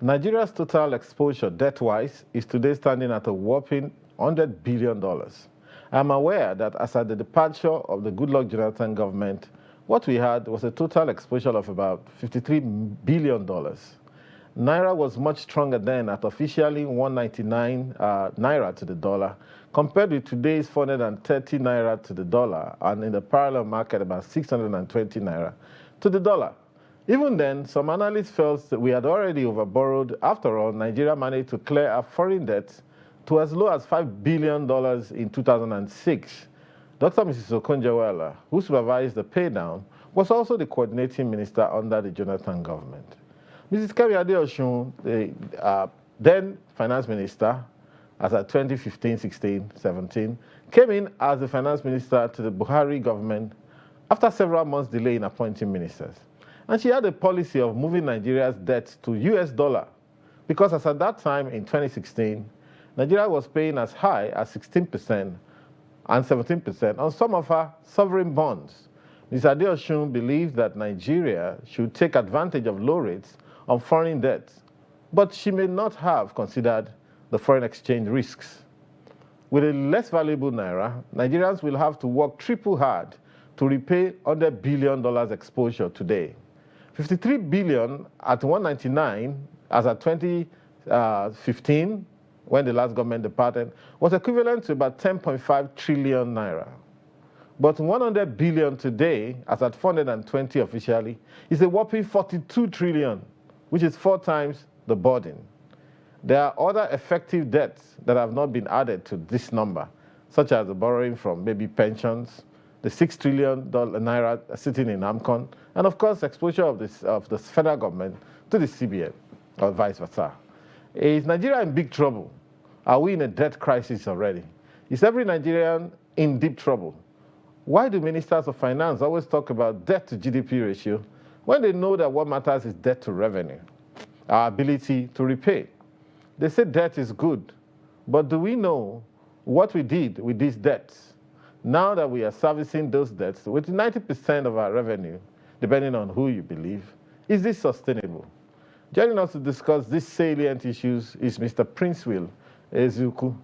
Nigeria's total exposure, debt-wise, is today standing at a whopping $100 billion. I'm aware that as at the departure of the Goodluck Jonathan government, what we had was a total exposure of about $53 billion. Naira was much stronger then at officially 199 Naira to the dollar, compared with today's 430 Naira to the dollar, and in the parallel market about 620 Naira to the dollar. Even then, some analysts felt that we had already overborrowed. After all, Nigeria managed to clear our foreign debt to as low as $5 billion in 2006. Dr. Mrs. Okonjo-Iweala, who supervised the paydown, was also the coordinating minister under the Jonathan government. Mrs. Kemi Adeosun, the then finance minister, as at 2015, 16, 17, came in as the finance minister to the Buhari government after several months' delay in appointing ministers. And she had a policy of moving Nigeria's debt to US dollar, because as at that time in 2016, Nigeria was paying as high as 16% and 17% on some of her sovereign bonds. Ms. Adeosun believed that Nigeria should take advantage of low rates on foreign debt, but she may not have considered the foreign exchange risks. With a less valuable Naira, Nigerians will have to work triple hard to repay $100 billion exposure today. 53 billion at 199, as at 2015, when the last government departed, was equivalent to about 10.5 trillion Naira. But 100 billion today, as at 420 officially, is a whopping 42 trillion, which is 4 times the burden. There are other effective debts that have not been added to this number, such as the borrowing from maybe pensions, the $6 trillion Naira sitting in AMCON, and of course, exposure of the federal government to the CBN, or vice versa. Is Nigeria in big trouble? Are we in a debt crisis already? Is every Nigerian in deep trouble? Why do ministers of finance always talk about debt to GDP ratio when they know that what matters is debt to revenue, our ability to repay? They say debt is good, but do we know what we did with these debts? Now that we are servicing those debts with 90% of our revenue, depending on who you believe, is this sustainable? Joining us to discuss these salient issues is Mr. Princewill Ezuku,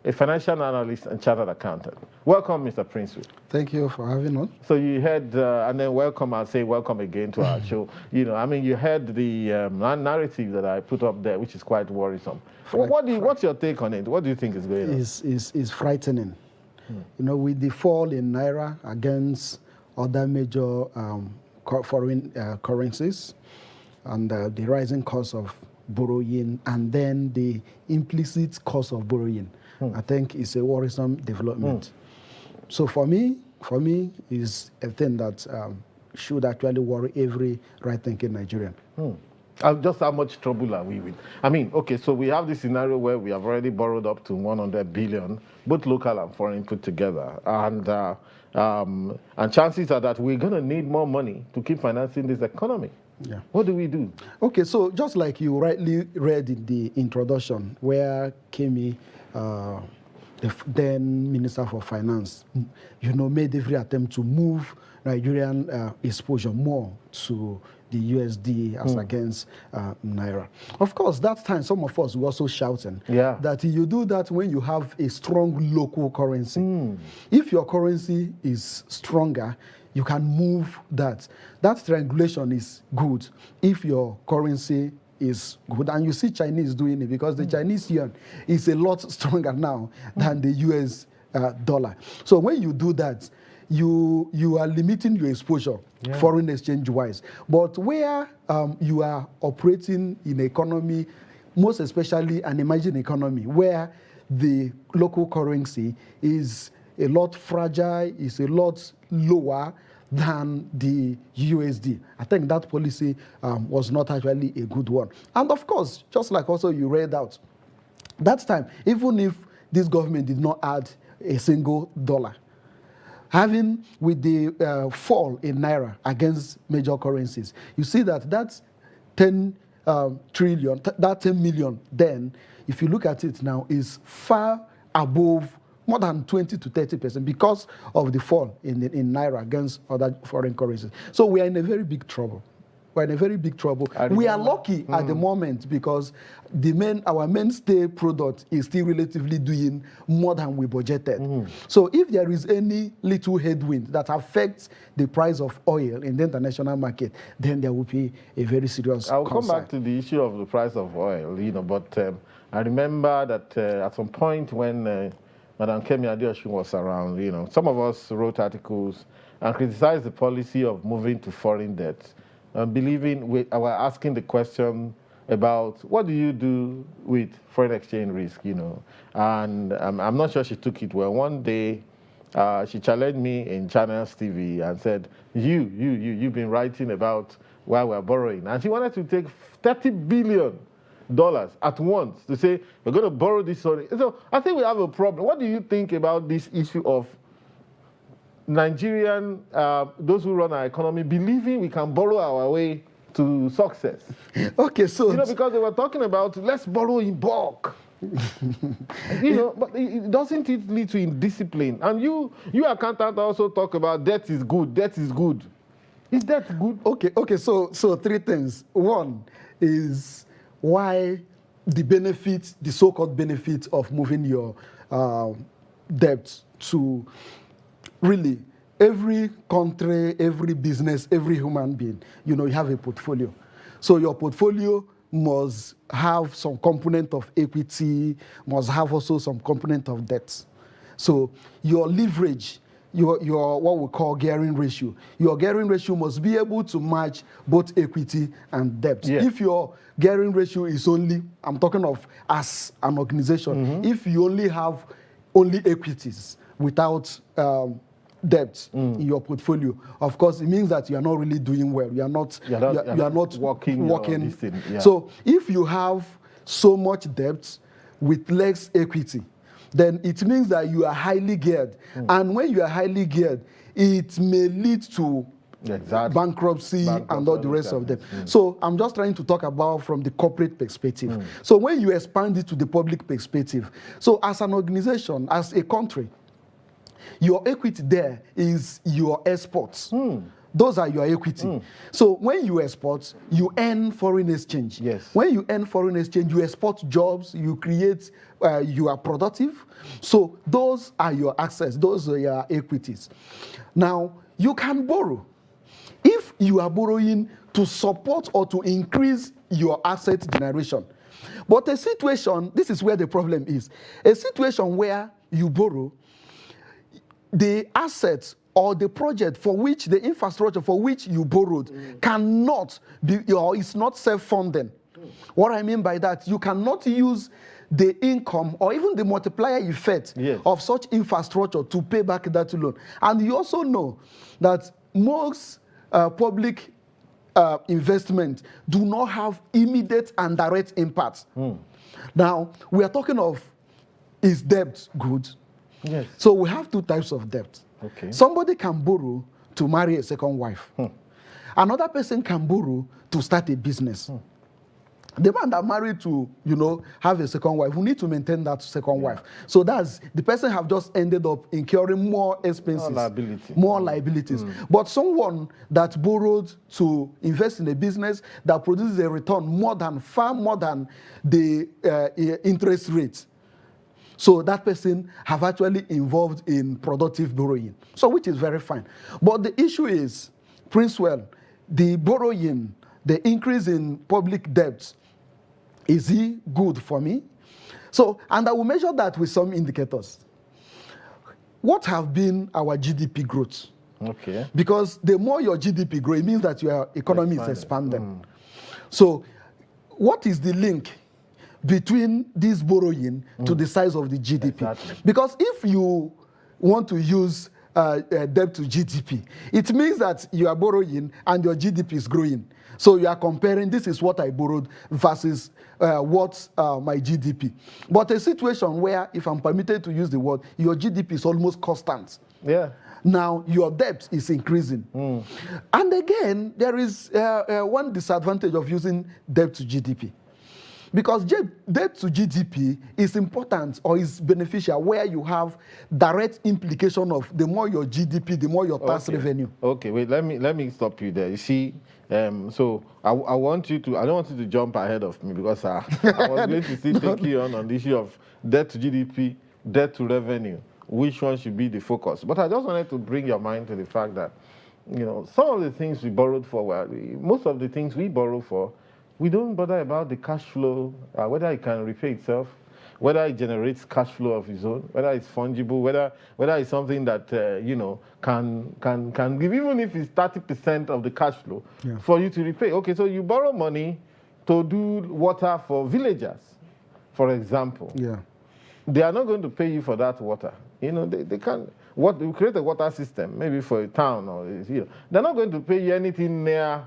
a financial analyst and chartered accountant. Welcome, Mr. Princewill. Thank you for having us. So you heard, and then welcome, I'll say welcome again to our show. You know, I mean, you heard the narrative that I put up there, which is quite worrisome. What's your take on it? What do you think is going on? It's frightening. You know, with the fall in Naira against other major foreign currencies, and the rising cost of borrowing, and then the implicit cost of borrowing, I think it's a worrisome development. So for me, is a thing that should actually worry every right-thinking Nigerian. Just how much trouble are we with? I mean, okay, so we have this scenario where we have already borrowed up to 100 billion, both local and foreign put together, and chances are that we're going to need more money to keep financing this economy. Yeah. What do we do? Okay, so just like you rightly read in the introduction, where Kemi, the then Minister for Finance, you know, made every attempt to move Nigerian exposure more to the USD as against Naira. Of course, that time, some of us were also shouting that you do that when you have a strong local currency. If your currency is stronger, you can move that. That triangulation is good if your currency is good. And you see Chinese doing it, because the Chinese yuan is a lot stronger now than the US dollar. So when you do that, you are limiting your exposure foreign exchange wise. But where you are operating in an economy, most especially an emerging economy, where the local currency is a lot fragile, is a lot lower than the USD. I think that policy was not actually a good one. And of course, just like also you read out, that time, even if this government did not add a single dollar, having with the fall in Naira against major currencies, you see that that's 10 trillion, that 10 million then, if you look at it now, is far above more than 20 to 30% because of the fall in Naira against other foreign currencies. So we are in a very big trouble. we're in a very big trouble. I We are remember. lucky at the moment because our mainstay product is still relatively doing more than we budgeted. So if there is any little headwind that affects the price of oil in the international market, then there will be a very serious I'll concern. come back to the issue of the price of oil, but I remember that at some point when Madam Kemi Adeosun was around, some of us wrote articles and criticized the policy of moving to foreign debt, believing we were asking the question about what do you do with foreign exchange risk, and I'm not sure she took it well. One day, she challenged me in Channels TV and said, you've been writing about why we're borrowing. And she wanted to take $30 billion at once to say, we're going to borrow this. So I think we have a problem. What do you think about this issue of Nigerian, those who run our economy, believing we can borrow our way to success? Okay, so... because they were talking about, let's borrow in bulk. But doesn't it lead to indiscipline? And you accountant also talk about debt is good. Debt is good. Is debt good? Okay. So three things. One is why the so-called benefit of moving your debt to really every country, every business, every human being. You have a portfolio. So your portfolio must have some component of equity, must have also some component of debt. So your leverage, your what we call gearing ratio, your gearing ratio must be able to match both equity and debt. Yeah. If your gearing ratio is only, I'm talking of as an organization, if you only have only equities without debt in your portfolio, of course, it means that you are not really doing well. You are not working. This thing, yeah. So if you have so much debt with less equity, then it means that you are highly geared. And when you are highly geared, it may lead to bankruptcy and all the rest of them. So I'm just trying to talk about from the corporate perspective. So when you expand it to the public perspective, so as an organization, as a country, your equity there is your exports. Those are your equity. So when you export, you earn foreign exchange. Yes. When you earn foreign exchange, you export jobs, you create, you are productive. So those are your assets, those are your equities. Now, you can borrow. If you are borrowing to support or to increase your asset generation. But a situation, this is where the problem is, a situation where you borrow, the assets or the project for which, the infrastructure for which you borrowed cannot be, or is not self-funding. What I mean by that, you cannot use the income or even the multiplier effect of such infrastructure to pay back that loan. And you also know that most public investment do not have immediate and direct impact. Now, we are talking of, is debt good? Yes. So we have two types of debt. Okay. Somebody can borrow to marry a second wife. Another person can borrow to start a business. The man that married to, have a second wife, we need to maintain that second wife. So that's, the person have just ended up incurring more expenses. More liabilities. But someone that borrowed to invest in a business that produces a return far more than the interest rate. So that person have actually involved in productive borrowing. So which is very fine. But the issue is, Princewell, the borrowing, the increase in public debt, is he good for me? So, and I will measure that with some indicators. What have been our GDP growth? Okay. Because the more your GDP grows, it means that your economy is expanding. So what is the link between this borrowing to the size of the GDP? Exactly. Because if you want to use debt to GDP, it means that you are borrowing and your GDP is growing. So you are comparing, this is what I borrowed versus what's my GDP. But a situation where, if I'm permitted to use the word, your GDP is almost constant. Yeah. Now your debt is increasing. And again, there is one disadvantage of using debt to GDP. because debt to GDP is important or is beneficial where you have direct implication of the more your GDP, the more your tax revenue. Okay, wait, let me stop you there. You see, so I want you to, I don't want you to jump ahead of me because I was going to still take you on the issue of debt to GDP, debt to revenue, which one should be the focus. But I just wanted to bring your mind to the fact that, you know, some of the things we borrowed for, well, most of the things we borrow for, we don't bother about the cash flow, whether it can repay itself, whether it generates cash flow of its own, whether it's fungible, whether it's something that you know, can give, even if it's 30% of the cash flow for you to repay. Okay, so you borrow money to do water for villagers, for example. Yeah. They are not going to pay you for that water. You know, they can't. What we create a water system, maybe for a town or, you know, they're not going to pay you anything near,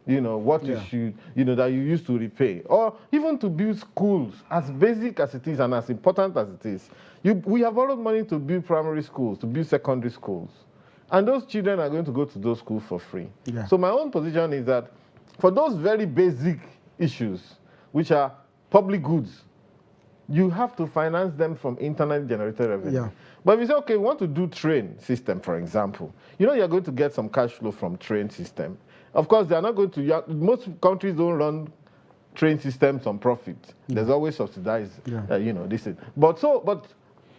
you know, what you should, you know, that you used to repay. Or even to build schools, as basic as it is and as important as it is. We have borrowed money to build primary schools, to build secondary schools. And those children are going to go to those schools for free. Yeah. So my own position is that for those very basic issues, which are public goods, you have to finance them from internet-generated revenue. Yeah. But if you say, okay, we want to do train system, for example, you know you're going to get some cash flow from train system. Of course, they are not going to, most countries don't run train systems on profit. There's always subsidized, you know, this is. But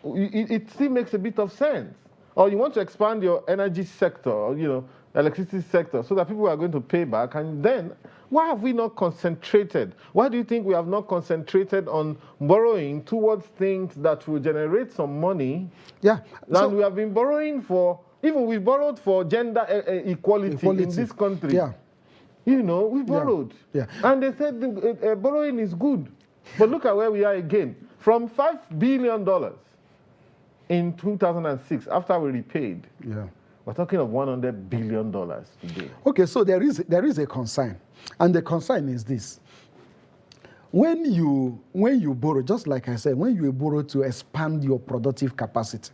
it still makes a bit of sense. Or you want to expand your energy sector, or, you know, electricity sector, so that people are going to pay back. And then, why have we not concentrated? Why do you think we have not concentrated on borrowing towards things that will generate some money? Yeah. And we have been borrowing for, even we borrowed for gender equality in this country. Yeah. You know, we borrowed. Yeah. And they said borrowing is good. But look at where we are again. From $5 billion in 2006, after we repaid, we're talking of $100 billion today. Okay, so there is a concern. And the concern is this. When you borrow, just like I said, when you borrow to expand your productive capacity,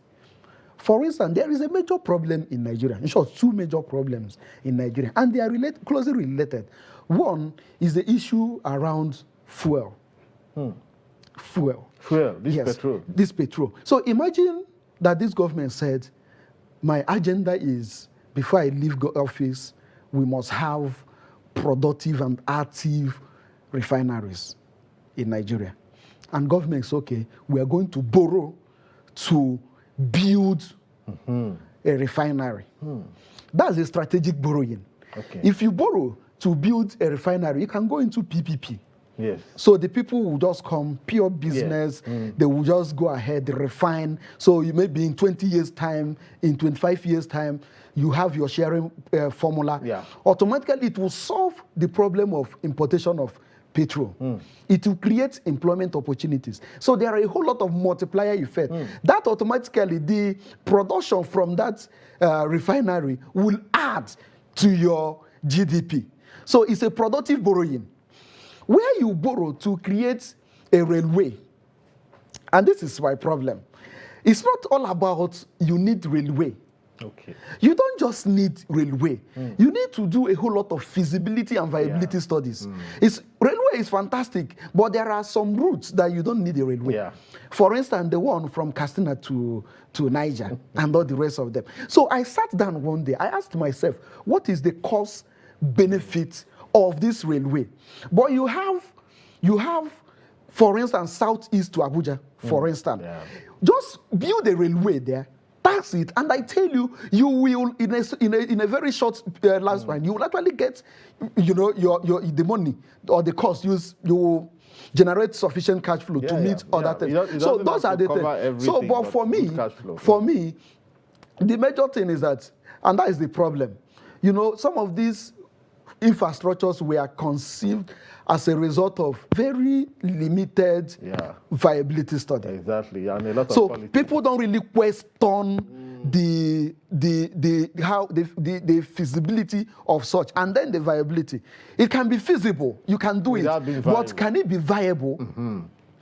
for instance, there is a major problem in Nigeria. In short, two major problems in Nigeria, and they are closely related. One is the issue around fuel. Fuel, petrol. This petrol. So imagine that this government said, my agenda is, before I leave office, we must have productive and active refineries in Nigeria. And government says, okay, we are going to borrow to build a refinery. That's a strategic borrowing. Okay. If you borrow to build a refinery, you can go into PPP. Yes. So the people will just come, pure business. Yes. They will just go ahead, refine. So you may be in 20 years' time, in 25 years' time, you have your sharing formula. Yeah. Automatically, it will solve the problem of importation of petrol. It will create employment opportunities. So there are a whole lot of multiplier effect. That automatically, the production from that refinery will add to your GDP. So it's a productive borrowing. Where you borrow to create a railway, and this is my problem, it's not all about you need railway. Okay. You don't just need railway. You need to do a whole lot of feasibility and viability studies. Railway is fantastic, but there are some routes that you don't need a railway. Yeah. For instance, the one from Katsina to Niger and all the rest of them. So I sat down one day, I asked myself, what is the cost benefit of this railway? But you have, for instance, southeast to Abuja, for instance. Yeah. Just build a railway there, tax it, and I tell you, you will in a very short lifespan, you will actually get, you know, the money or the cost. You will generate sufficient cash flow to meet other things. So those are the things. So, but for me, the major thing is that, and that is the problem. You know, some of these infrastructures were conceived as a result of very limited viability study. Exactly, and a lot of politics. People don't really question the feasibility of such, and then the viability. It can be feasible, you can do it, but can it be viable?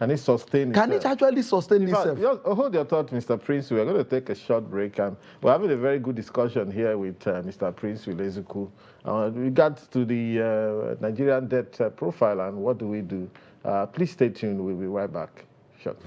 Can it sustain itself? Can it actually sustain itself? Hold your thought, Mr. Prince. We're going to take a short break. We're having a very good discussion here with Mr. Prince Ezeku with regards to the Nigerian debt profile and what do we do Please stay tuned. We'll be right back shortly.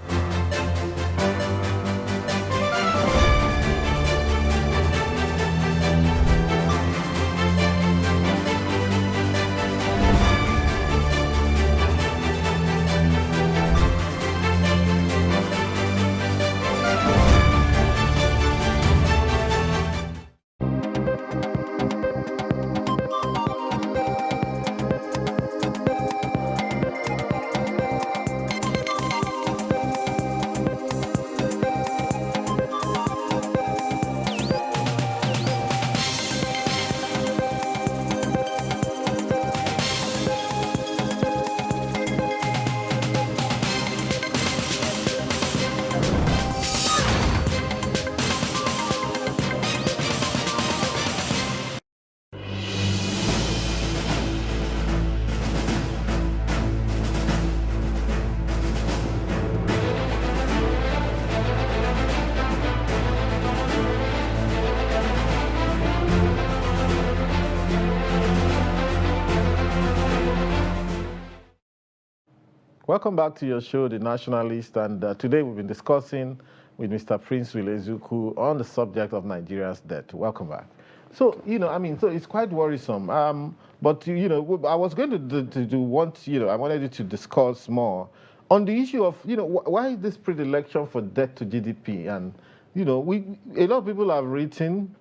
Welcome back to your show, The Nationalist, and today we've been discussing with Mr. Prince Wilezuku on the subject of Nigeria's debt. Welcome back. So, so it's quite worrisome. But, I was going I wanted you to discuss more on the issue of, why this predilection for debt to GDP? And, a lot of people have written,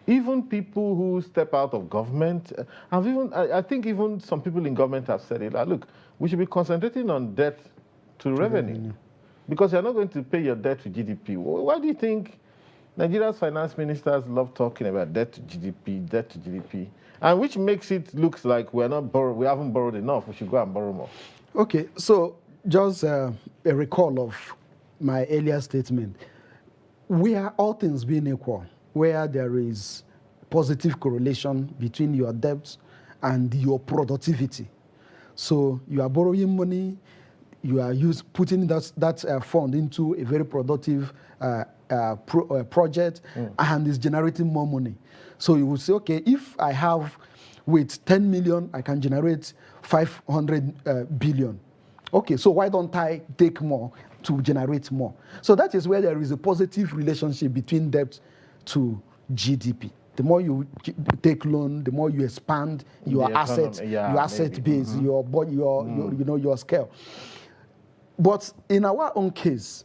even people who step out of government, I think even some people in government have said it, look, we should be concentrating on debt to revenue. Because you're not going to pay your debt to GDP. Why do you think Nigeria's finance ministers love talking about debt to GDP, and which makes it look like we haven't borrowed enough, we should go and borrow more? Okay, so just a recall of my earlier statement. Where all things being equal, where there is positive correlation between your debts and your productivity. So you are borrowing money, you are putting that fund into a very productive project, and it's generating more money. So you will say, okay, if I have with 10 million, I can generate 500 billion. Okay, so why don't I take more to generate more? So that is where there is a positive relationship between debt to GDP. The more you take loan, the more you expand your asset base, your scale. But in our own case,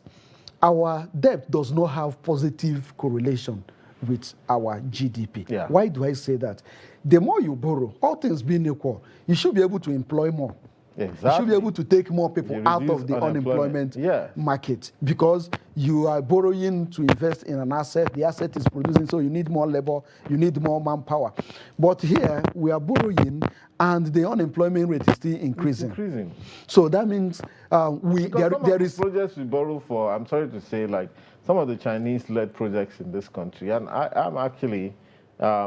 our debt does not have positive correlation with our GDP. Yeah. Why do I say that? The more you borrow, all things being equal, you should be able to employ more. Exactly. You should be able to take more people out of the unemployment market, because you are borrowing to invest in an asset. The asset is producing, so you need more labor, you need more manpower. But here, we are borrowing, and the unemployment rate is still increasing. It's increasing. So that means there is projects we borrow for, I'm sorry to say, like some of the Chinese-led projects in this country, and I'm actually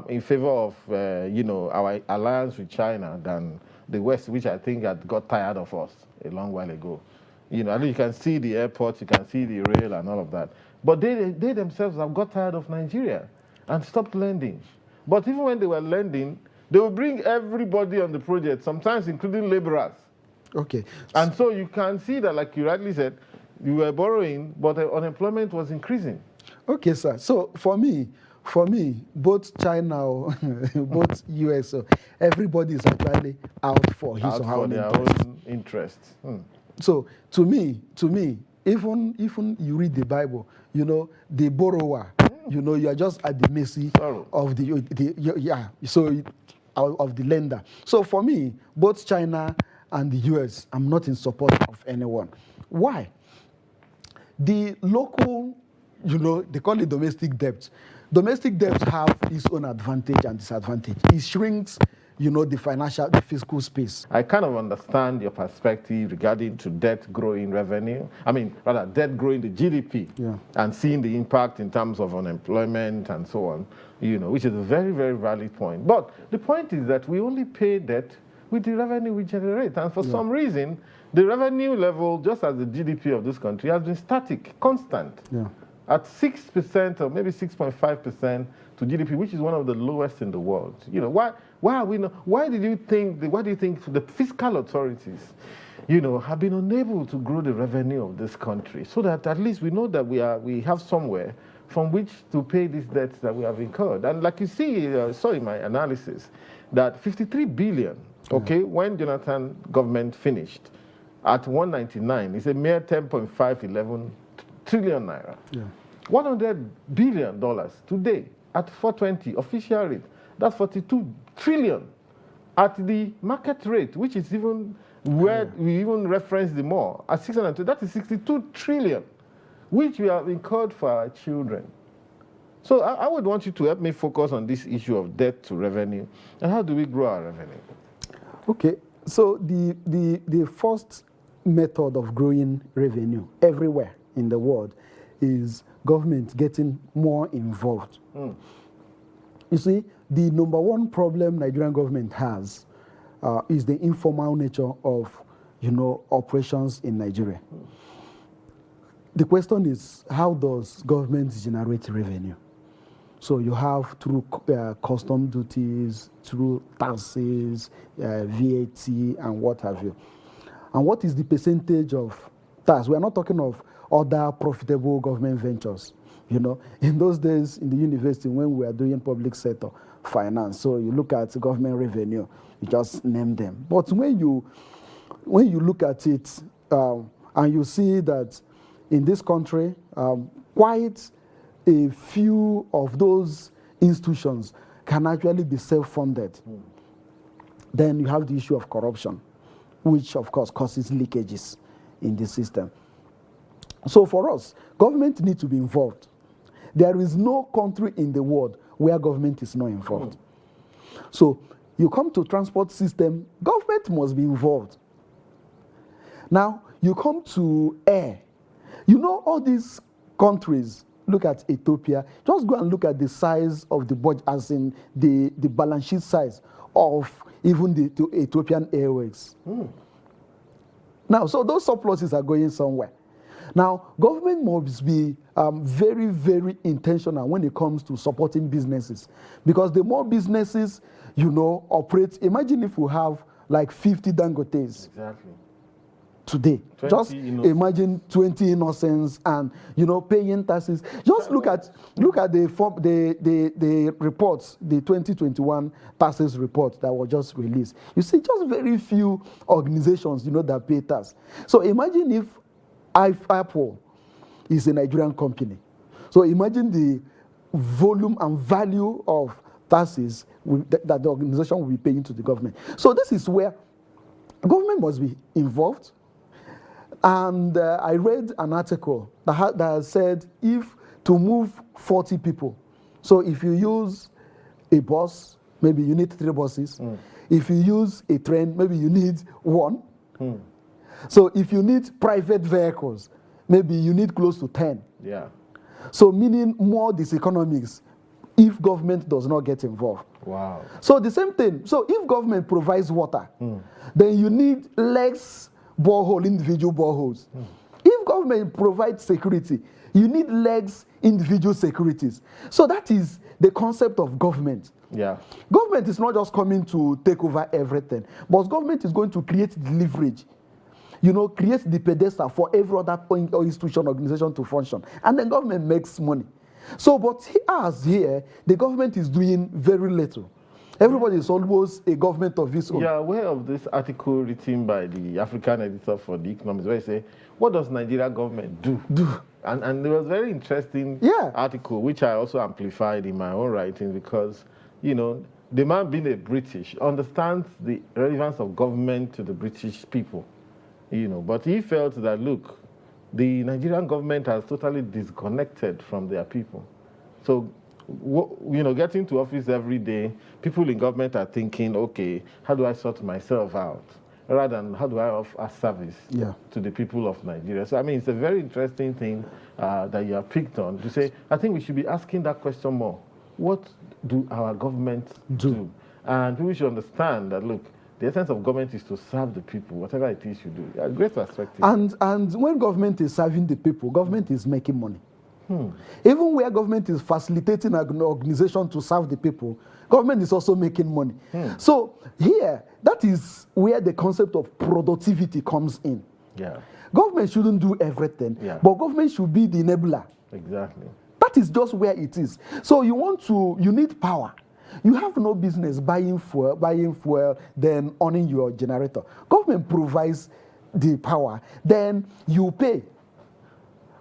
in favor of, our alliance with China than the West, which I think had got tired of us a long while ago. I know you can see the airports, you can see the rail and all of that. But they themselves have got tired of Nigeria and stopped lending. But even when they were lending, they will bring everybody on the project, sometimes including laborers. Okay. And so you can see that, like you rightly said, you were borrowing, but the unemployment was increasing. Okay, sir. So for me, both China, both US, everybody is actually out for his or her own interests. So to me, even you read the Bible, the borrower, you are just at the mercy of of the lender. So for me, both China and the US, I'm not in support of anyone. Why? The local, they call it domestic debt. Domestic debts have its own advantage and disadvantage. It shrinks, the fiscal space. I kind of understand your perspective regarding to debt growing revenue. Debt growing the GDP, and seeing the impact in terms of unemployment and so on, which is a very, very valid point. But the point is that we only pay debt with the revenue we generate. And for some reason, the revenue level, just as the GDP of this country, has been static, constant. At 6% or maybe 6.5% to GDP, which is one of the lowest in the world. Why are we not? Why do you think the fiscal authorities have been unable to grow the revenue of this country, so that at least we know that we have somewhere from which to pay these debts that we have incurred. And like you see, saw in my analysis, that 53 billion, okay, when Jonathan government finished at 199, it's a mere 10.511 trillion naira. Yeah. $100 billion today at 420 official rate. That's 42 trillion at the market rate, which is even where we even reference the more at 602. That is 62 trillion, which we have incurred for our children. So I would want you to help me focus on this issue of debt to revenue and how do we grow our revenue? Okay, so the first method of growing revenue everywhere in the world is government getting more involved. You see, the number one problem Nigerian government has is the informal nature of, operations in Nigeria. The question is, how does government generate revenue? So you have through custom duties, through taxes, VAT, and what have you. And what is the percentage of tax? We are not talking of other profitable government ventures. In those days in the university when we were doing public sector finance, so you look at government revenue, you just name them. But when you look at it and you see that in this country, quite a few of those institutions can actually be self-funded, then you have the issue of corruption, which of course causes leakages in the system. So for us, government needs to be involved. There is no country in the world where government is not involved. So you come to transport system, government must be involved. Now, you come to air. All these countries, look at Ethiopia, just go and look at the size of the budget, as in the balance sheet size of even the Ethiopian Airways. Now, so those surpluses are going somewhere. Now, government must be very, very intentional when it comes to supporting businesses. Because the more businesses, operate, imagine if we have like 50 Dangotes. Exactly. Today, just imagine 20 innocents and paying taxes. Just look at the reports, the 2021 taxes report that was just released. You see, just very few organizations that pay tax. So imagine if Apple is a Nigerian company. So imagine the volume and value of taxes that the organization will be paying to the government. So this is where government must be involved. And I read an article that said if to move 40 people, so if you use a bus, maybe you need 3 buses. If you use a train, maybe you need 1. So if you need private vehicles, maybe you need close to 10. Yeah. So meaning more diseconomics if government does not get involved. Wow. So the same thing. So if government provides water, then you need less individual boreholes. If government provides security, you need less individual securities. So that is the concept of government. Yeah. Government is not just coming to take over everything, but government is going to create the leverage, create the pedestal for every other institution, organization to function. And then government makes money. So, but here, the government is doing very little. Everybody is almost a government of its own. You are aware of this article written by the African editor for The Economist, where he says, what does Nigeria government do? And there was a very interesting article, which I also amplified in my own writing, because, the man being a British understands the relevance of government to the British people, but he felt that, look, the Nigerian government has totally disconnected from their people. So, getting to office every day, people in government are thinking, okay, how do I sort myself out? Rather than how do I offer service to the people of Nigeria? So, it's a very interesting thing that you have picked on to say, I think we should be asking that question more. What do our governments do? And we should understand that, look, the essence of government is to serve the people, whatever it is you do. A great perspective. And when government is serving the people, government is making money. Even where government is facilitating an organization to serve the people, government is also making money. So here, that is where the concept of productivity comes in. Yeah. Government shouldn't do everything, Yeah. but government should be the enabler. Exactly. That is just where it is. So you need power. You have no business buying fuel, then owning your generator. Government provides the power, then you pay.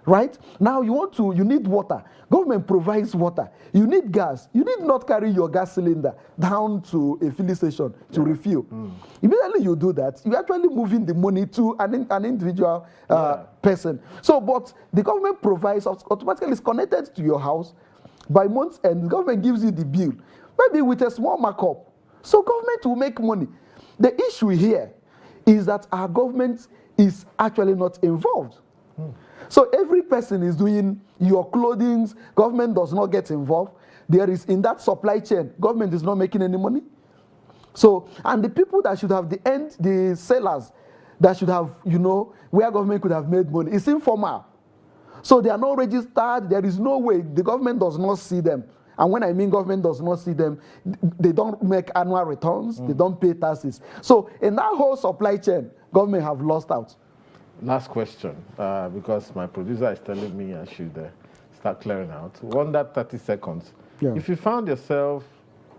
Right? Now you need water. Government provides water. You need gas. You need not carry your gas cylinder down to a filling station to refuel. Immediately you do that, you're actually moving the money to an individual person. So, but the government provides, automatically is connected to your house by month, and the government gives you the bill, maybe with a small markup. So government will make money. The issue here is that our government is actually not involved. So every person is doing your clothing, government does not get involved. There is, in that supply chain, government is not making any money. So, and the people that should have the sellers that should have, where government could have made money, it's informal. So they are not registered, there is no way, the government does not see them. And when I mean government does not see them, they don't make annual returns, they don't pay taxes. So in that whole supply chain, government have lost out. Last question, because my producer is telling me I should start clearing out. Under 30 seconds, if you found yourself,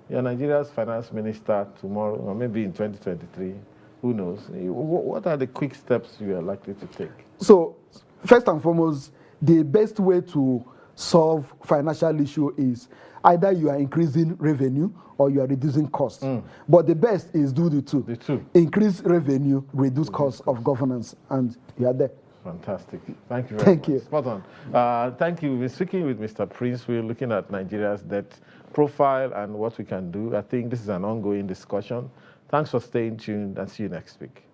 you're Nigeria's finance minister tomorrow, or maybe in 2023, who knows, what are the quick steps you are likely to take? So, first and foremost, the best way to solve financial issue is either you are increasing revenue or you are reducing costs. But the best is do the two. The two. Increase revenue, reduce costs of governance, and you are there. Fantastic. Thank you very much. Thank you. Spot on. Thank you. We've been speaking with Mr. Prince. We're looking at Nigeria's debt profile and what we can do. I think this is an ongoing discussion. Thanks for staying tuned, and see you next week.